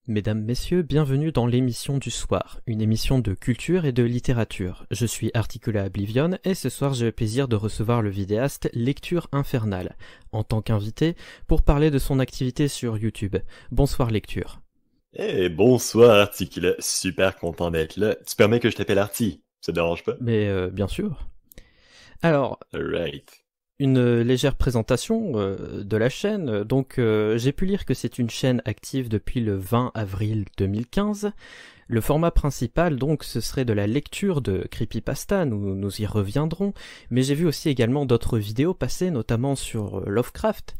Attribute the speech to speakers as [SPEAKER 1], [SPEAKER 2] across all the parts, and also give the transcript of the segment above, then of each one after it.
[SPEAKER 1] Mesdames, Messieurs, bienvenue dans l'émission du soir, une émission de culture et de littérature. Je suis Articulat Oblivion et ce soir j'ai le plaisir de recevoir le vidéaste Lecture Infernale, en tant qu'invité, pour parler de son activité sur YouTube. Bonsoir Lecture.
[SPEAKER 2] Bonsoir Articulat, super content d'être là. Tu permets que je t'appelle Artie, ça te dérange pas?
[SPEAKER 1] Mais bien sûr. Alors,
[SPEAKER 2] Alright.
[SPEAKER 1] une légère présentation de la chaîne. Donc, j'ai pu lire que c'est une chaîne active depuis le 20 avril 2015. Le format principal, donc, ce serait de la lecture de creepypasta, nous y reviendrons, mais j'ai vu aussi également d'autres vidéos passer, notamment sur Lovecraft.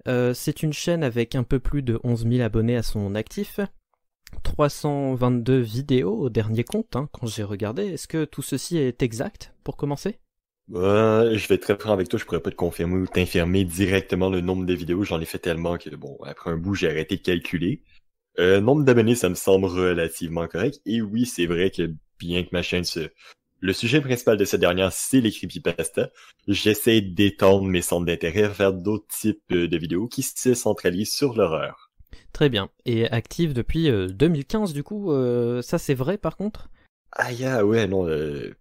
[SPEAKER 1] C'est une chaîne avec un peu plus de 11 000 abonnés à son actif, 322 vidéos au dernier compte, quand j'ai regardé. Est-ce que tout ceci est exact, pour commencer ?
[SPEAKER 2] Je vais être très franc avec toi, je pourrais pas te confirmer ou t'infirmer directement le nombre de vidéos, j'en ai fait tellement que, bon, après un bout, j'ai arrêté de calculer. Nombre d'abonnés, ça me semble relativement correct, et oui, c'est vrai que bien que ma chaîne le sujet principal de cette dernière, c'est les creepypasta. J'essaie d'étendre mes centres d'intérêt vers d'autres types de vidéos qui se centralisent sur l'horreur.
[SPEAKER 1] Très bien. Et active depuis 2015 du coup, ça c'est vrai par contre ?
[SPEAKER 2] Ouais, non, même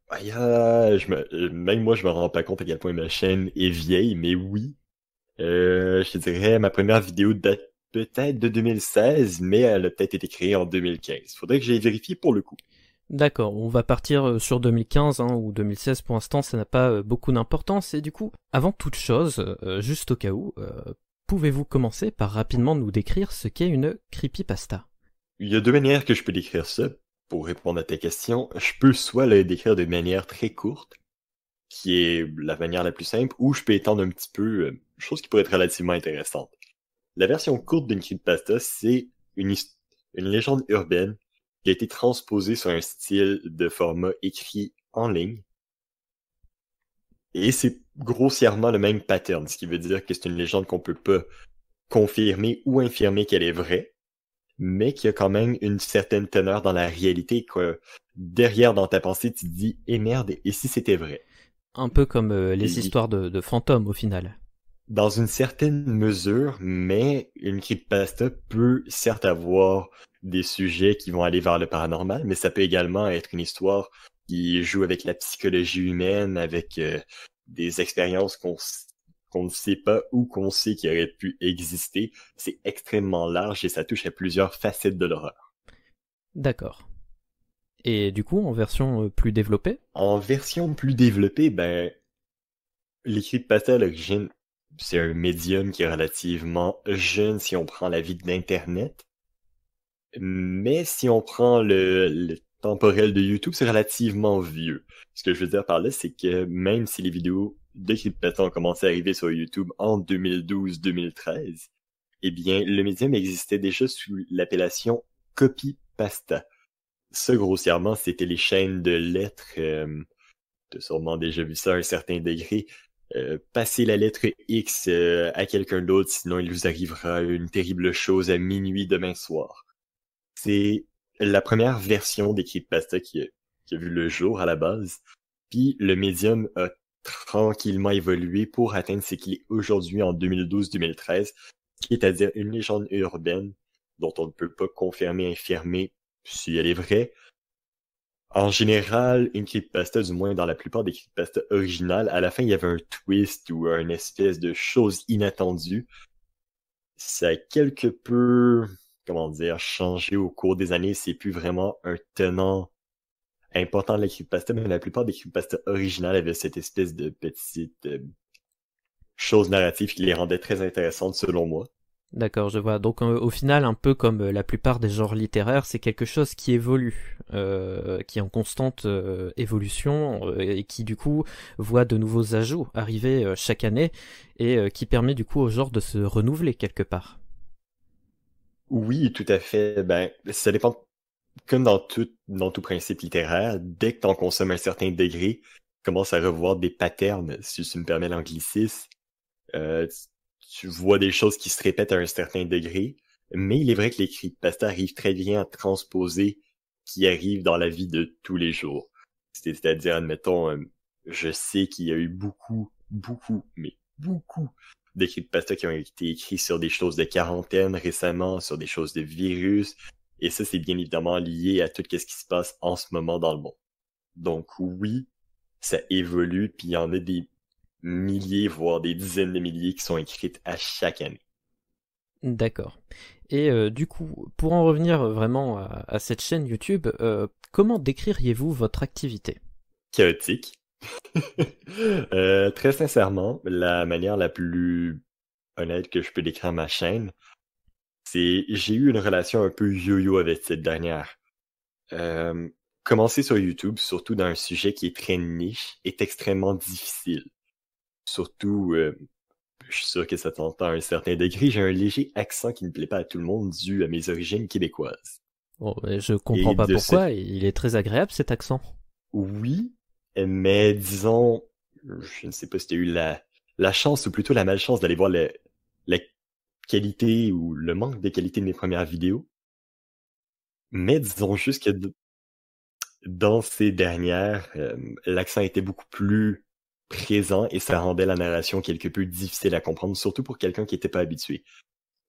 [SPEAKER 2] moi, je me rends pas compte à quel point ma chaîne est vieille, mais oui. Je te dirais, ma première vidéo date peut-être de 2016, mais elle a peut-être été créée en 2015. Faudrait que j'aille vérifier pour le coup.
[SPEAKER 1] D'accord, on va partir sur 2015 ou 2016 pour l'instant, ça n'a pas beaucoup d'importance. Et du coup, avant toute chose, juste au cas où, pouvez-vous commencer par rapidement nous décrire ce qu'est une creepypasta ?
[SPEAKER 2] Il y a deux manières que je peux décrire ça. Pour répondre à ta question, je peux soit le décrire de manière très courte, qui est la manière la plus simple, ou je peux étendre un petit peu, chose qui pourrait être relativement intéressante. La version courte d'une creepypasta, c'est une légende urbaine qui a été transposée sur un style de format écrit en ligne. Et c'est grossièrement le même pattern, ce qui veut dire que c'est une légende qu'on peut pas confirmer ou infirmer qu'elle est vraie, mais qui a quand même une certaine teneur dans la réalité, que derrière dans ta pensée, tu te dis, eh merde, et si c'était vrai?
[SPEAKER 1] Un peu comme les
[SPEAKER 2] Et
[SPEAKER 1] histoires de fantômes au final.
[SPEAKER 2] dans une certaine mesure, mais une creepypasta peut certes avoir des sujets qui vont aller vers le paranormal, mais ça peut également être une histoire qui joue avec la psychologie humaine, avec des expériences qu'on ne sait pas ou qu'on sait qui auraient pu exister. C'est extrêmement large et ça touche à plusieurs facettes de l'horreur.
[SPEAKER 1] D'accord. Et du coup, en version plus développée ?
[SPEAKER 2] En version plus développée, les creepypasta à l'origine, c'est un médium qui est relativement jeune si on prend la vie de l'Internet. Mais si on prend le temporel de YouTube, c'est relativement vieux. Ce que je veux dire par là, c'est que même si les vidéos de creepypasta ont commencé à arriver sur YouTube en 2012-2013, eh bien, le médium existait déjà sous l'appellation copypasta. Ça, grossièrement, c'était les chaînes de lettres, t'as sûrement déjà vu ça à un certain degré, passer la lettre X à quelqu'un d'autre, sinon il vous arrivera une terrible chose à minuit demain soir. C'est la première version des creepypasta qui a vu le jour à la base. Puis le médium a tranquillement évolué pour atteindre ce qu'il est aujourd'hui en 2012-2013, qui est à dire une légende urbaine dont on ne peut pas confirmer, infirmer si elle est vraie. En général, une creepypasta, du moins dans la plupart des creepypastas originales, à la fin il y avait un twist ou une espèce de chose inattendue. Ça a quelque peu, comment dire, changé au cours des années. C'est plus vraiment un tenant important de la creepypasta, mais la plupart des creepypastas originales avaient cette espèce de petite chose narrative qui les rendait très intéressantes selon moi.
[SPEAKER 1] D'accord, je vois. Donc au final, un peu comme la plupart des genres littéraires, c'est quelque chose qui évolue, qui est en constante évolution et qui du coup voit de nouveaux ajouts arriver chaque année et qui permet du coup au genre de se renouveler quelque part.
[SPEAKER 2] Oui, tout à fait. Ça dépend, comme dans tout principe littéraire, dès que t'en consommes un certain degré, tu commences à revoir des patterns, si tu me permets l'anglicisme. Euh, tu vois des choses qui se répètent à un certain degré, mais il est vrai que les creepypastas arrivent très bien à transposer qui arrive dans la vie de tous les jours. C'est-à-dire, admettons, je sais qu'il y a eu beaucoup, beaucoup, mais beaucoup des creepypastas qui ont été écrits sur des choses de quarantaine récemment, sur des choses de virus, et ça, c'est bien évidemment lié à tout ce qui se passe en ce moment dans le monde. Donc oui, ça évolue, puis il y en a des milliers, voire des dizaines de milliers qui sont écrites à chaque année.
[SPEAKER 1] D'accord. Et du coup, pour en revenir vraiment à cette chaîne YouTube, comment décririez-vous votre activité?
[SPEAKER 2] Chaotique. Très sincèrement, la manière la plus honnête que je peux décrire ma chaîne, c'est j'ai eu une relation un peu yo-yo avec cette dernière. Euh, Commencer sur YouTube, surtout dans un sujet qui est très niche, est extrêmement difficile. Surtout, je suis sûr que ça t'entend à un certain degré, j'ai un léger accent qui ne plaît pas à tout le monde dû à mes origines québécoises.
[SPEAKER 1] Bon, je comprends
[SPEAKER 2] Et
[SPEAKER 1] pas
[SPEAKER 2] de ce
[SPEAKER 1] pourquoi, il est très agréable cet accent.
[SPEAKER 2] oui, mais disons, je ne sais pas si tu as eu la chance ou plutôt la malchance d'aller voir la qualité ou le manque de qualité de mes premières vidéos. Mais disons juste que dans ces dernières, l'accent était beaucoup plus présent et ça rendait la narration quelque peu difficile à comprendre, surtout pour quelqu'un qui n'était pas habitué.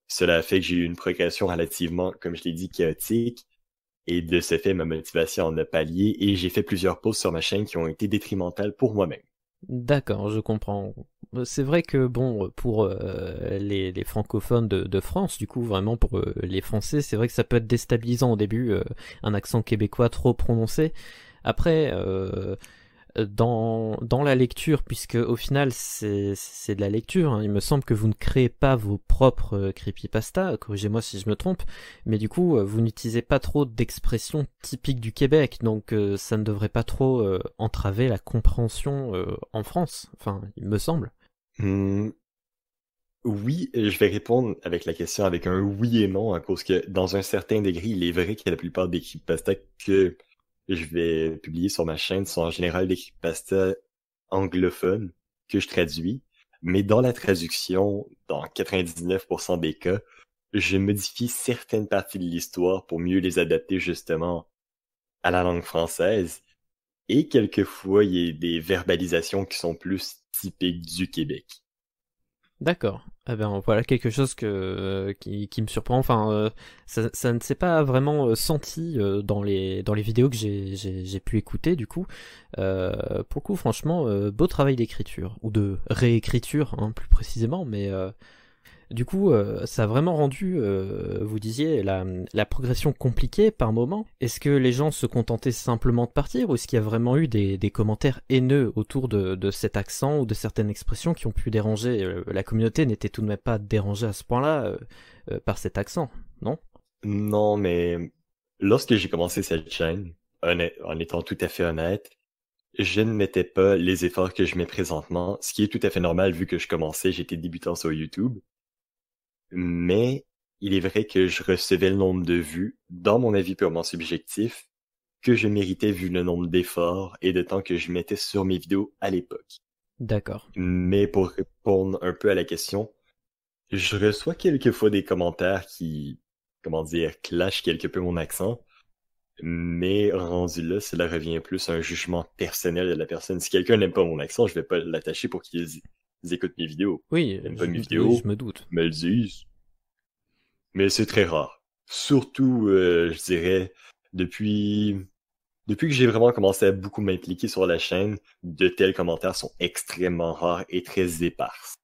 [SPEAKER 2] Cela a fait que j'ai eu une progression relativement, comme je l'ai dit, chaotique. Et de ce fait, ma motivation en a pallié et j'ai fait plusieurs pauses sur ma chaîne qui ont été détrimentales pour moi-même.
[SPEAKER 1] D'accord, je comprends. C'est vrai que bon, pour les francophones de France, du coup, vraiment pour les Français, c'est vrai que ça peut être déstabilisant au début, un accent québécois trop prononcé. Après, dans la lecture, puisque au final c'est de la lecture, hein. Il me semble que vous ne créez pas vos propres creepypasta, corrigez-moi si je me trompe, mais du coup vous n'utilisez pas trop d'expressions typiques du Québec, donc ça ne devrait pas trop entraver la compréhension en France, enfin il me semble.
[SPEAKER 2] Hmm, oui, je vais répondre avec la question avec un oui et non, à cause que dans un certain degré, il est vrai que la plupart des creepypastas que je vais publier sur ma chaîne sont en général des creepypastas anglophones que je traduis, mais dans la traduction, dans 99% des cas, je modifie certaines parties de l'histoire pour mieux les adapter justement à la langue française, et quelquefois il y a des verbalisations qui sont plus typiques du Québec.
[SPEAKER 1] D'accord. Eh ben voilà quelque chose qui me surprend. Enfin, ça ne s'est pas vraiment senti dans les vidéos que j'ai pu écouter du coup. Pour le coup, franchement, beau travail d'écriture ou de réécriture, hein, plus précisément. Mais du coup, ça a vraiment rendu, vous disiez, la progression compliquée par moment. Est-ce que les gens se contentaient simplement de partir ou est-ce qu'il y a vraiment eu des commentaires haineux autour de cet accent ou de certaines expressions qui ont pu déranger la communauté n'était tout de même pas dérangée à ce point-là par cet accent, non?
[SPEAKER 2] Non, mais lorsque j'ai commencé cette chaîne, en étant tout à fait honnête, je ne mettais pas les efforts que je mets présentement, ce qui est tout à fait normal vu que je commençais, j'étais débutant sur YouTube. Mais il est vrai que je recevais le nombre de vues, dans mon avis purement subjectif, que je méritais vu le nombre d'efforts et de temps que je mettais sur mes vidéos à l'époque.
[SPEAKER 1] D'accord.
[SPEAKER 2] Mais pour répondre un peu à la question, je reçois quelquefois des commentaires qui, comment dire, clashent quelque peu mon accent, mais rendu là, cela revient plus à un jugement personnel de la personne. Si quelqu'un n'aime pas mon accent, je vais pas l'attacher pour qu'ils écoutent mes vidéos.
[SPEAKER 1] Oui,
[SPEAKER 2] Ils n'aiment pas mes
[SPEAKER 1] oui,
[SPEAKER 2] vidéos,
[SPEAKER 1] je me doute.
[SPEAKER 2] me le disent. Mais c'est très rare. Surtout, je dirais, depuis, depuis que j'ai vraiment commencé à beaucoup m'impliquer sur la chaîne, de tels commentaires sont extrêmement rares et très épars.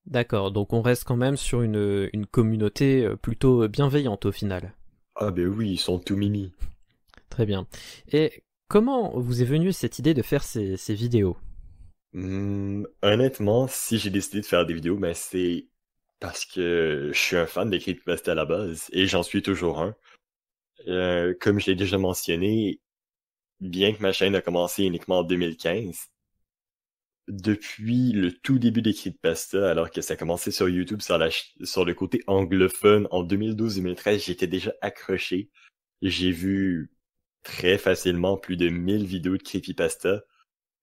[SPEAKER 1] D'accord, donc on reste quand même sur une communauté plutôt bienveillante au final.
[SPEAKER 2] Ah ben oui, ils sont tout mimi.
[SPEAKER 1] Très bien. Et comment vous est venue cette idée de faire ces vidéos?
[SPEAKER 2] Honnêtement, si j'ai décidé de faire des vidéos, ben c'est parce que je suis un fan des creepypasta à la base, et j'en suis toujours un. Comme je l'ai déjà mentionné, bien que ma chaîne a commencé uniquement en 2015, depuis le tout début des creepypasta, alors que ça a commencé sur YouTube sur le côté anglophone en 2012-2013, j'étais déjà accroché. J'ai vu très facilement plus de 1000 vidéos de creepypasta.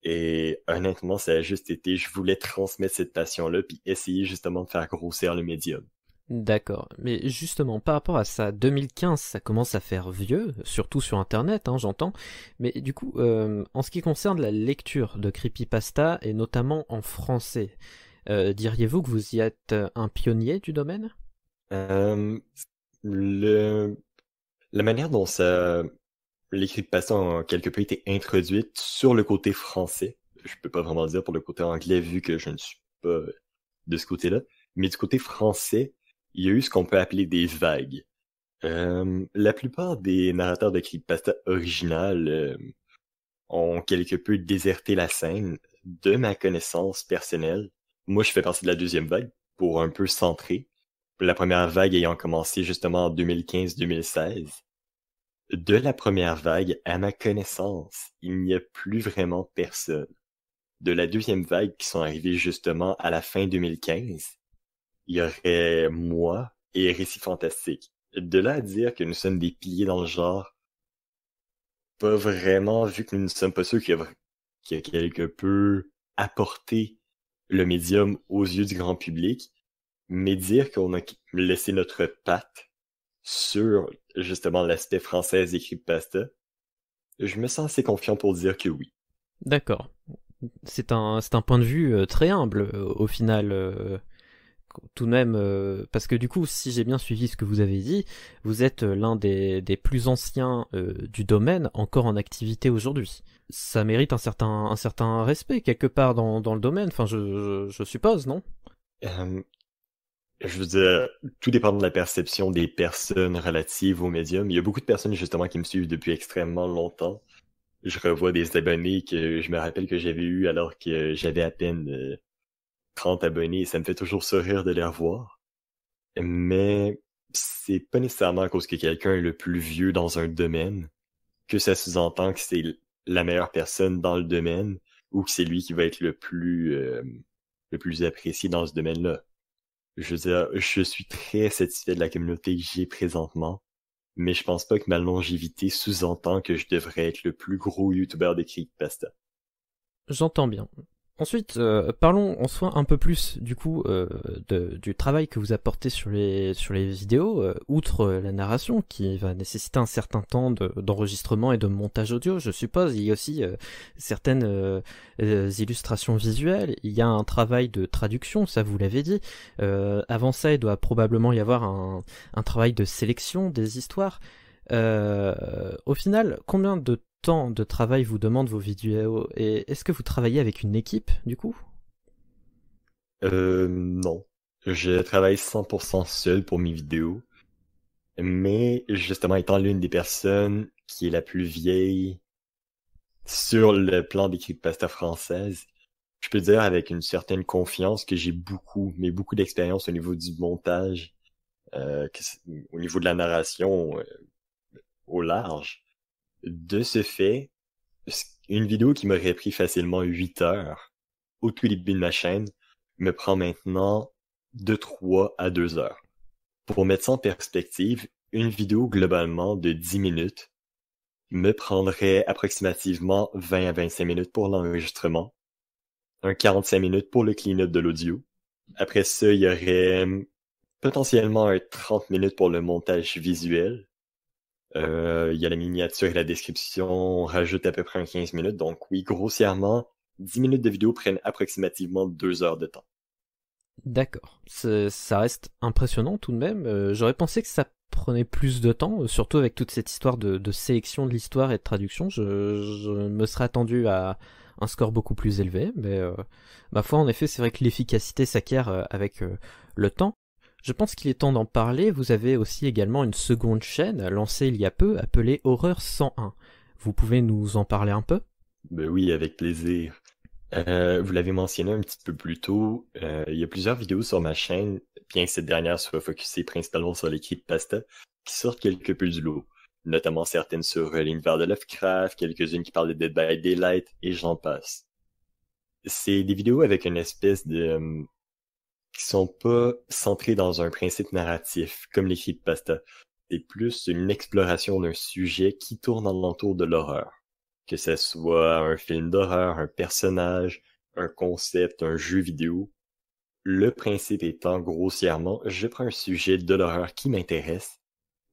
[SPEAKER 2] Et honnêtement, ça a juste été, je voulais transmettre cette passion-là, puis essayer justement de faire grossir le médium.
[SPEAKER 1] D'accord, mais justement par rapport à ça, 2015 ça commence à faire vieux, surtout sur internet, hein, j'entends, mais du coup, en ce qui concerne la lecture de creepypasta, et notamment en français, Diriez-vous que vous y êtes un pionnier du domaine?
[SPEAKER 2] Euh, le, la manière dont les creepypastas ont quelque peu été introduites sur le côté français, je peux pas vraiment dire pour le côté anglais vu que je ne suis pas de ce côté-là, mais du côté français, il y a eu ce qu'on peut appeler des vagues. La plupart des narrateurs de creepypasta originales ont quelque peu déserté la scène. De ma connaissance personnelle, moi je fais partie de la deuxième vague pour un peu centrer. La première vague ayant commencé justement en 2015-2016. De la première vague, à ma connaissance, il n'y a plus vraiment personne. De la deuxième vague qui sont arrivés justement à la fin 2015, il y aurait moi et Récits Fantastiques. De là à dire que nous sommes des piliers dans le genre, pas vraiment, vu que nous ne sommes pas ceux qui a quelque peu apporté le médium aux yeux du grand public, mais dire qu'on a laissé notre patte sur justement l'aspect français des creepypasta, je me sens assez confiant pour dire que oui.
[SPEAKER 1] D'accord. C'est un point de vue très humble au final. Tout de même, parce que du coup, si j'ai bien suivi ce que vous avez dit, vous êtes l'un des plus anciens du domaine encore en activité aujourd'hui. Ça mérite un certain respect quelque part dans le domaine, enfin je suppose, non?
[SPEAKER 2] Euh, je veux dire, tout dépend de la perception des personnes relatives au médium. Il y a beaucoup de personnes justement qui me suivent depuis extrêmement longtemps. Je revois des abonnés que je me rappelle que j'avais eu alors que j'avais à peine 30 abonnés et ça me fait toujours sourire de les revoir. Mais c'est pas nécessairement à cause que quelqu'un est le plus vieux dans un domaine que ça sous-entend que c'est la meilleure personne dans le domaine ou que c'est lui qui va être le plus apprécié dans ce domaine-là. Je veux dire, je suis très satisfait de la communauté que j'ai présentement, mais je pense pas que ma longévité sous-entend que je devrais être le plus gros YouTuber de creepypasta.
[SPEAKER 1] J'entends bien. Ensuite, parlons en soi un peu plus du coup du travail que vous apportez sur les vidéos, outre la narration qui va nécessiter un certain temps d'enregistrement et de montage audio, je suppose. Il y a aussi certaines illustrations visuelles. Il y a un travail de traduction, ça vous l'avez dit. Avant ça, il doit probablement y avoir un travail de sélection des histoires. Au final, combien de temps de travail vous demandent vos vidéos et est-ce que vous travaillez avec une équipe du coup?
[SPEAKER 2] Non. Je travaille 100% seul pour mes vidéos, mais justement étant l'une des personnes qui est la plus vieille sur le plan des creepypasta françaises, je peux dire avec une certaine confiance que j'ai beaucoup d'expérience au niveau du montage, au niveau de la narration au large. De ce fait, une vidéo qui m'aurait pris facilement 8 heures au tout début de ma chaîne me prend maintenant de 3 à 2 heures. Pour mettre ça en perspective, une vidéo globalement de 10 minutes me prendrait approximativement 20 à 25 minutes pour l'enregistrement, un 45 minutes pour le clean-up de l'audio. Après ça, il y aurait potentiellement un 30 minutes pour le montage visuel. Il y a la miniature et la description, on rajoute à peu près un 15 minutes. Donc oui, grossièrement, 10 minutes de vidéo prennent approximativement 2 heures de temps.
[SPEAKER 1] D'accord. Ça reste impressionnant tout de même. J'aurais pensé que ça prenait plus de temps, surtout avec toute cette histoire de sélection de l'histoire et de traduction. Je me serais attendu à un score beaucoup plus élevé, mais ma foi, en effet, c'est vrai que l'efficacité s'acquiert avec le temps. Je pense qu'il est temps d'en parler. Vous avez aussi également une seconde chaîne lancée il y a peu, appelée Horreur 101. Vous pouvez nous en parler un peu?
[SPEAKER 2] Ben oui, avec plaisir. Vous l'avez mentionné un petit peu plus tôt, il y a plusieurs vidéos sur ma chaîne, bien que cette dernière soit focusée principalement sur les creepypasta, qui sortent quelque peu du lot. Notamment certaines sur l'univers de Lovecraft, quelques-unes qui parlent de Dead by Daylight, et j'en passe. C'est des vidéos avec une espèce de... qui sont pas centrées dans un principe narratif, comme les creepypasta. C'est plus une exploration d'un sujet qui tourne alentour de l'horreur. Que ce soit un film d'horreur, un personnage, un concept, un jeu vidéo. Le principe étant grossièrement, je prends un sujet de l'horreur qui m'intéresse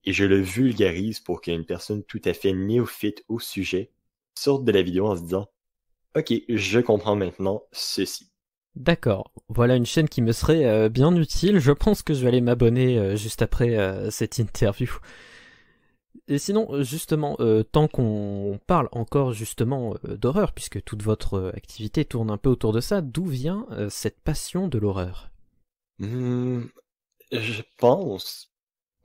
[SPEAKER 2] et je le vulgarise pour qu'une personne tout à fait néophyte au sujet sorte de la vidéo en se disant « Ok, je comprends maintenant ceci ».
[SPEAKER 1] D'accord. Voilà une chaîne qui me serait bien utile. Je pense que je vais aller m'abonner juste après cette interview. Et sinon, justement, tant qu'on parle encore justement d'horreur, puisque toute votre activité tourne un peu autour de ça, d'où vient cette passion de l'horreur?
[SPEAKER 2] Hmm, je pense,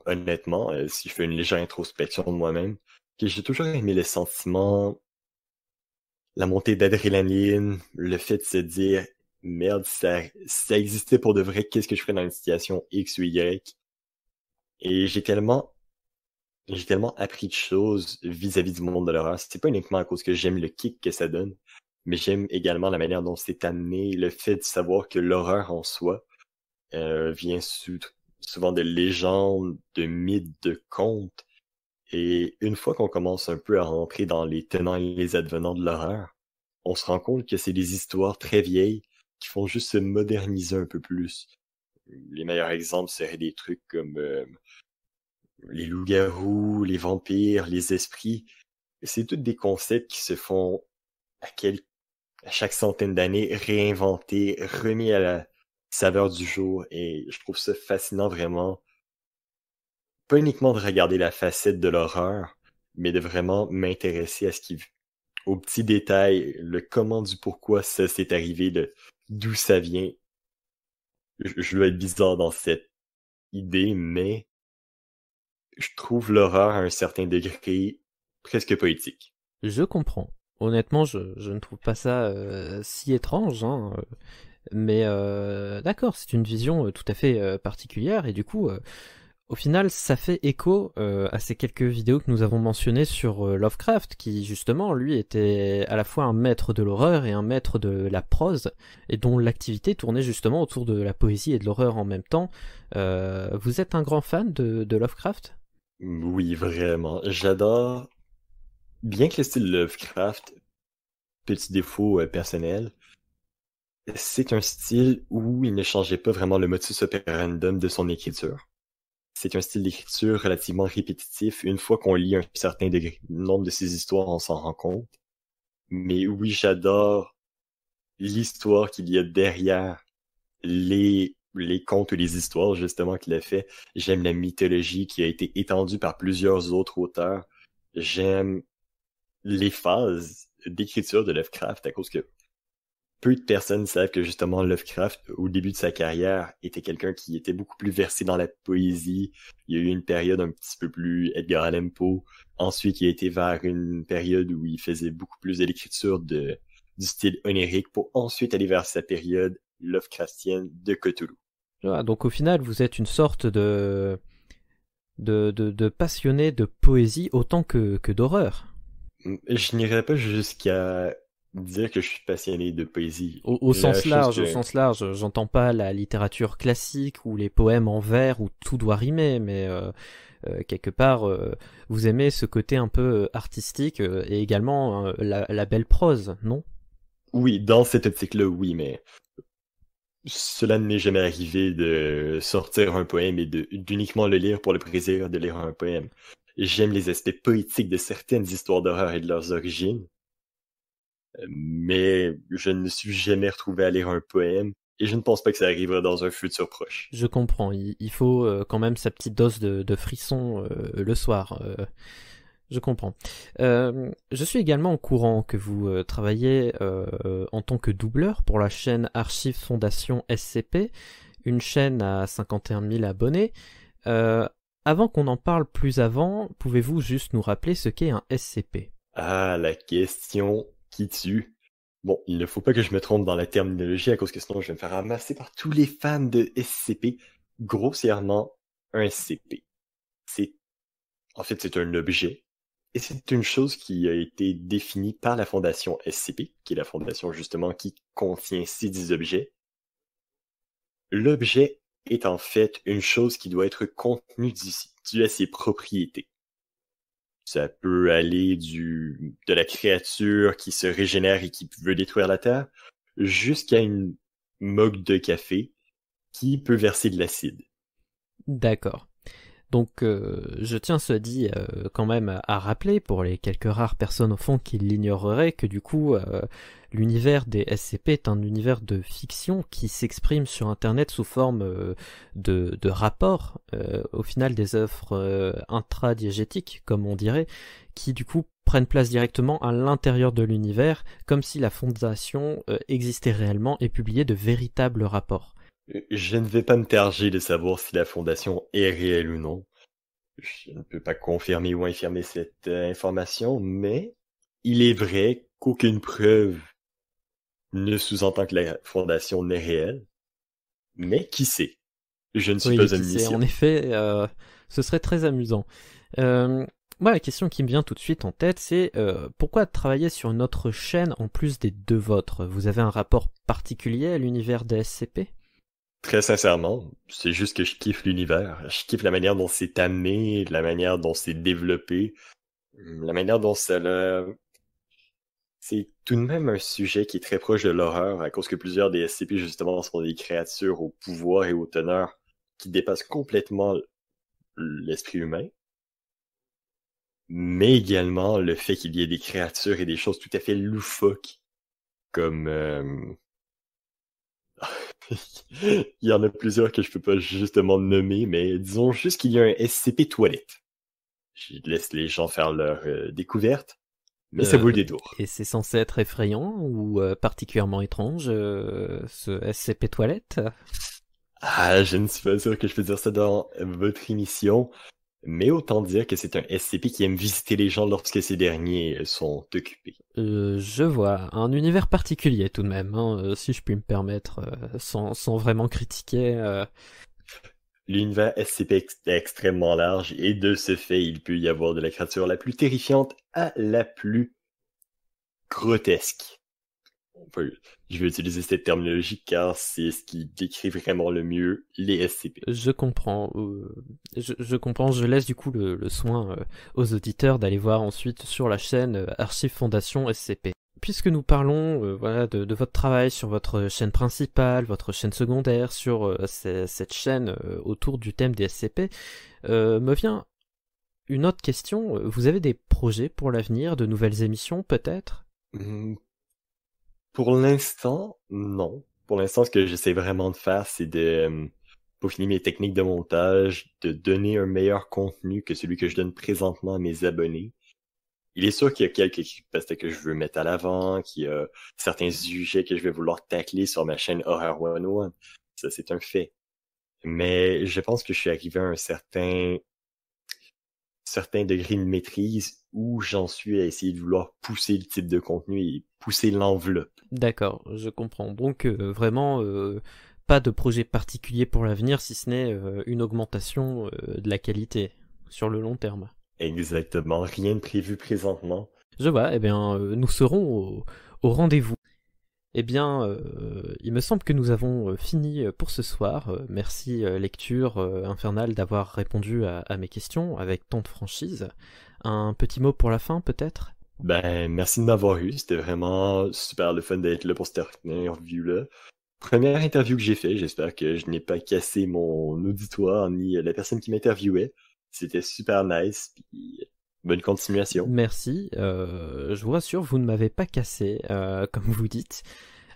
[SPEAKER 2] honnêtement, si je fais une légère introspection de moi-même, que j'ai toujours aimé les sentiments, la montée d'adrénaline, le fait de se dire, merde, ça existait pour de vrai, qu'est-ce que je ferais dans une situation X ou Y? Et j'ai tellement appris de choses vis-à-vis du monde de l'horreur. C'est pas uniquement à cause que j'aime le kick que ça donne, mais j'aime également la manière dont c'est amené, le fait de savoir que l'horreur en soi vient souvent de légendes, de mythes, de contes. Et une fois qu'on commence un peu à rentrer dans les tenants et les advenants de l'horreur, on se rend compte que c'est des histoires très vieilles qui font juste se moderniser un peu plus. Les meilleurs exemples seraient des trucs comme les loups-garous, les vampires, les esprits. C'est tous des concepts qui se font à, à chaque centaine d'années réinventés, remis à la saveur du jour. Et je trouve ça fascinant vraiment. Pas uniquement de regarder la facette de l'horreur, mais de vraiment m'intéresser à aux petits détails, le comment du pourquoi ça s'est arrivé, d'où ça vient. Je dois être bizarre dans cette idée, mais je trouve l'horreur à un certain degré presque poétique.
[SPEAKER 1] Je comprends. Honnêtement, je ne trouve pas ça si étrange, hein, mais d'accord, c'est une vision tout à fait particulière, et du coup, au final, ça fait écho à ces quelques vidéos que nous avons mentionnées sur Lovecraft, qui justement, lui, était à la fois un maître de l'horreur et un maître de la prose, et dont l'activité tournait justement autour de la poésie et de l'horreur en même temps. Vous êtes un grand fan de Lovecraft?
[SPEAKER 2] Oui, vraiment. J'adore, bien que le style Lovecraft, petit défaut personnel, c'est un style où il ne changeait pas vraiment le modus operandum de son écriture. C'est un style d'écriture relativement répétitif. Une fois qu'on lit un certain nombre de ses histoires, on s'en rend compte. Mais oui, j'adore l'histoire qu'il y a derrière les contes ou les histoires, justement, qu'il a fait. J'aime la mythologie qui a été étendue par plusieurs autres auteurs. J'aime les phases d'écriture de Lovecraft à cause que peu de personnes savent que justement Lovecraft, au début de sa carrière, était quelqu'un qui était beaucoup plus versé dans la poésie. Il y a eu une période un petit peu plus Edgar Allan Poe. Ensuite, il a été vers une période où il faisait beaucoup plus de l'écriture du style onirique pour ensuite aller vers sa période Lovecraftienne de Cthulhu.
[SPEAKER 1] Ah, donc au final, vous êtes une sorte de passionné de poésie autant que d'horreur.
[SPEAKER 2] Je n'irais pas jusqu'à dire que je suis passionné de poésie. La chose
[SPEAKER 1] Au
[SPEAKER 2] que
[SPEAKER 1] sens large, j'entends pas la littérature classique ou les poèmes en vers où tout doit rimer, mais quelque part, vous aimez ce côté un peu artistique et également la belle prose, non?
[SPEAKER 2] oui, dans cette optique-là, oui, mais cela ne m'est jamais arrivé de sortir un poème et d'uniquement le lire pour le plaisir de lire un poème. J'aime les aspects poétiques de certaines histoires d'horreur et de leurs origines, mais je ne me suis jamais retrouvé à lire un poème et je ne pense pas que ça arrivera dans un futur proche.
[SPEAKER 1] Je comprends, il faut quand même sa petite dose de frisson le soir. Je comprends. Je suis également au courant que vous travaillez en tant que doubleur pour la chaîne Archives Fondation SCP, une chaîne à 51 000 abonnés. Euh, Avant qu'on en parle plus avant, pouvez-vous juste nous rappeler ce qu'est un SCP?
[SPEAKER 2] Ah, la question qui tue. Bon, il ne faut pas que je me trompe dans la terminologie à cause que sinon je vais me faire ramasser par tous les fans de SCP. Grossièrement, un SCP. C'est, en fait, c'est un objet. Et c'est une chose qui a été définie par la fondation SCP, qui est la fondation justement qui contient ces 10 objets. L'objet est en fait une chose qui doit être contenue due à ses propriétés. Ça peut aller de la créature qui se régénère et qui veut détruire la Terre, jusqu'à une mug de café qui peut verser de l'acide.
[SPEAKER 1] D'accord. Donc je tiens cela dit quand même à rappeler pour les quelques rares personnes au fond qui l'ignoreraient que du coup l'univers des SCP est un univers de fiction qui s'exprime sur internet sous forme de rapports, au final des œuvres intradiégétiques comme on dirait, qui du coup prennent place directement à l'intérieur de l'univers comme si la fondation existait réellement et publiait de véritables rapports.
[SPEAKER 2] Je ne vais pas me targer de savoir si la fondation est réelle ou non. Je ne peux pas confirmer ou infirmer cette information, mais il est vrai qu'aucune preuve ne sous-entend que la fondation n'est réelle. Mais qui sait? Je ne suis pas omniscient.
[SPEAKER 1] En effet, ce serait très amusant. Moi, la question qui me vient tout de suite en tête, c'est pourquoi travailler sur une autre chaîne en plus des deux vôtres? Vous avez un rapport particulier à l'univers des SCP?
[SPEAKER 2] Très sincèrement, c'est juste que je kiffe l'univers. Je kiffe la manière dont c'est amené, la manière dont c'est développé, la manière dont ça l'a... C'est tout de même un sujet qui est très proche de l'horreur, à cause que plusieurs des SCP, justement, sont des créatures au pouvoir et aux teneurs qui dépassent complètement l'esprit humain. Mais également le fait qu'il y ait des créatures et des choses tout à fait loufoques, comme... Il y en a plusieurs que je peux pas justement nommer, mais disons juste qu'il y a un SCP toilette. Je laisse les gens faire leur découverte, mais ça vaut le détour.
[SPEAKER 1] Et c'est censé être effrayant ou particulièrement étrange, ce SCP toilette?
[SPEAKER 2] Ah, je ne suis pas sûr que je peux dire ça dans votre émission, mais autant dire que c'est un SCP qui aime visiter les gens lorsque ces derniers sont occupés.
[SPEAKER 1] Je vois, un univers particulier tout de même, hein, si je puis me permettre, sans vraiment critiquer.
[SPEAKER 2] L'univers SCP est extrêmement large, et de ce fait, il peut y avoir de la créature la plus terrifiante à la plus grotesque. Je vais utiliser cette terminologie car c'est ce qui décrit vraiment le mieux les SCP.
[SPEAKER 1] Je comprends, je comprends, je laisse du coup le soin aux auditeurs d'aller voir ensuite sur la chaîne Archives Fondation SCP. Puisque nous parlons voilà, de votre travail sur votre chaîne principale, votre chaîne secondaire, sur cette chaîne autour du thème des SCP, me vient une autre question. Vous avez des projets pour l'avenir, de nouvelles émissions peut-être?
[SPEAKER 2] Pour l'instant, non. Pour l'instant, ce que j'essaie vraiment de faire, c'est de peaufiner mes techniques de montage, de donner un meilleur contenu que celui que je donne présentement à mes abonnés. Il est sûr qu'il y a quelques creepypastas que je veux mettre à l'avant, qu'il y a certains sujets que je vais vouloir tacler sur ma chaîne Horror 101. Ça, c'est un fait. Mais je pense que je suis arrivé à un certain degré de maîtrise où j'en suis à essayer de vouloir pousser le type de contenu et pousser l'enveloppe.
[SPEAKER 1] D'accord, je comprends. Donc vraiment pas de projet particulier pour l'avenir, si ce n'est une augmentation de la qualité sur le long terme.
[SPEAKER 2] Exactement, rien de prévu présentement.
[SPEAKER 1] Je vois, eh bien nous serons au rendez-vous. Eh bien, il me semble que nous avons fini pour ce soir. Merci Lecture Infernale d'avoir répondu à mes questions avec tant de franchise. Un petit mot pour la fin peut-être?
[SPEAKER 2] Ben, merci de m'avoir eu. C'était vraiment super le fun d'être là pour cette interview-là. Première interview que j'ai fait. J'espère que je n'ai pas cassé mon auditoire ni la personne qui m'interviewait. C'était super nice. Puis bonne continuation.
[SPEAKER 1] Merci. Je vous rassure, vous ne m'avez pas cassé, comme vous dites.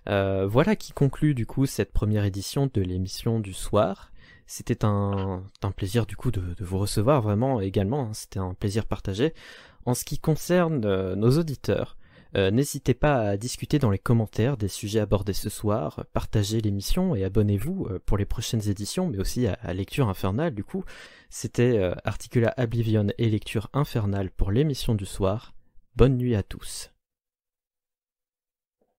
[SPEAKER 1] Voilà qui conclut du coup cette première édition de l'émission du soir. C'était un plaisir du coup de vous recevoir vraiment également. Hein. C'était un plaisir partagé. En ce qui concerne nos auditeurs, n'hésitez pas à discuter dans les commentaires des sujets abordés ce soir, partagez l'émission et abonnez-vous pour les prochaines éditions, mais aussi à Lecture Infernale du coup. C'était Articula Oblivion et Lecture Infernale pour l'émission du soir. Bonne nuit à tous.